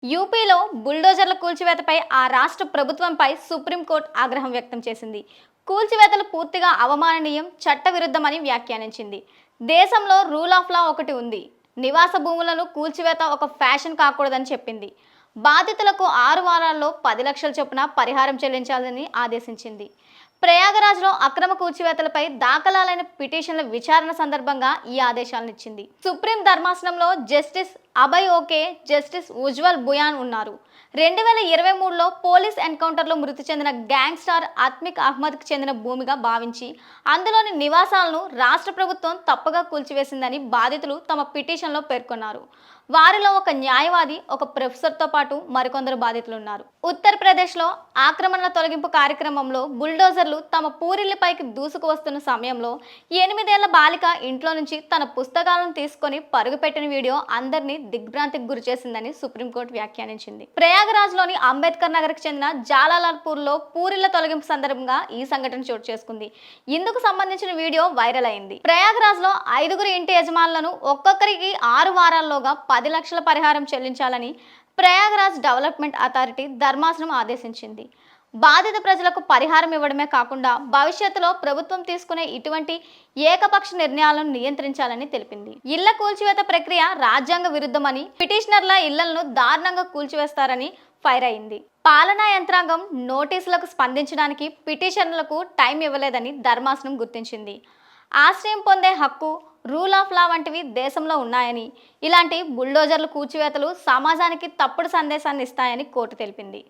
యూపీలో బుల్డోజర్ల కూల్చివేతపై ఆ రాష్ట్ర ప్రభుత్వంపై సుప్రీంకోర్టు ఆగ్రహం వ్యక్తం చేసింది. కూల్చివేతలు పూర్తిగా అవమాననీయం, చట్టవిరుద్ధమని వ్యాఖ్యానించింది. దేశంలో రూల్ ఆఫ్ లా ఒకటి ఉంది. నివాస భూములను కూల్చివేత ఒక ఫ్యాషన్ కాకూడదని చెప్పింది. బాధితులకు 6 వారాల్లో 10 లక్షల చొప్పున పరిహారం చెల్లించాలని ఆదేశించింది. ప్రయాగరాజ్లో అక్రమ కూల్చివేతలపై దాఖలాలైన పిటిషన్ల విచారణ సందర్భంగా ఈ ఆదేశాలను ఇచ్చింది. సుప్రీం ధర్మాసనంలో జస్టిస్ అభయ్ ఓకే, జస్టిస్ ఉజ్వల్ బుయాన్ ఉన్నారు. 2023లో పోలీస్ ఎన్కౌంటర్లో మృతి చెందిన గ్యాంగ్ స్టార్ అత్మిక్ అహ్మద్కి చెందిన భూమిగా భావించి అందులోని నివాసాలను రాష్ట్ర ప్రభుత్వం తప్పుగా కూల్చివేసిందని బాధితులు తమ పిటిషన్లో పేర్కొన్నారు. వారిలో ఒక న్యాయవాది, ఒక ప్రొఫెసర్తో పాటు మరికొందరు బాధితులున్నారు. ఉత్తరప్రదేశ్లో ఆక్రమణల తొలగింపు కార్యక్రమంలో బుల్డోజర్లు తమ పూరిళ్లపైకి దూసుకు వస్తున్న సమయంలో 8 ఏళ్ల బాలిక ఇంట్లో నుంచి తన పుస్తకాలను తీసుకొని పరుగుపెట్టిన వీడియో అందరినీ దిగ్భ్రాంతికి గురిచేసిందని సుప్రీంకోర్టు వ్యాఖ్యానించింది. ప్రయాగరాజ్లోని అంబేద్కర్ నగర్కి చెందిన జాలాలాల్పూర్లో పూరిళ్ల తొలగింపు సందర్భంగా ఈ సంఘటన చోటు చేసుకుంది. ఇందుకు సంబంధించిన వీడియో వైరల్ అయింది. ప్రయాగరాజ్లో 5 ఇంటి యజమానులను ఒక్కొక్కరికి 6 వారాల్లోగా 10 లక్షల పరిహారం చెల్లించాలని ప్రయాగరాజ్ డెవలప్మెంట్ అథారిటీ ధర్మాసనం ఆదేశించింది. బాధిత ప్రజలకు పరిహారం ఇవ్వడమే కాకుండా భవిష్యత్తులో ప్రభుత్వం తీసుకునే ఇటువంటి ఏకపక్ష నిర్ణయాలను నియంత్రించాలని తెలిపింది. ఇళ్ల కూల్చివేత ప్రక్రియ రాజ్యాంగ విరుద్ధమని, పిటిషనర్ల ఇళ్లను దారుణంగా కూల్చివేస్తారని ఫైర్ అయింది. పాలనా యంత్రాంగం నోటీసులకు స్పందించడానికి పిటిషనర్లకు టైం ఇవ్వలేదని ధర్మాసనం గుర్తించింది. ఆశ్రయం పొందే హక్కు, రూల్ ఆఫ్ లా వంటివి దేశంలో ఉన్నాయని, ఇలాంటి బుల్డోజర్లు కూల్చివేతలు సమాజానికి తప్పుడు సందేశాన్ని ఇస్తాయని కోర్టు తెలిపింది.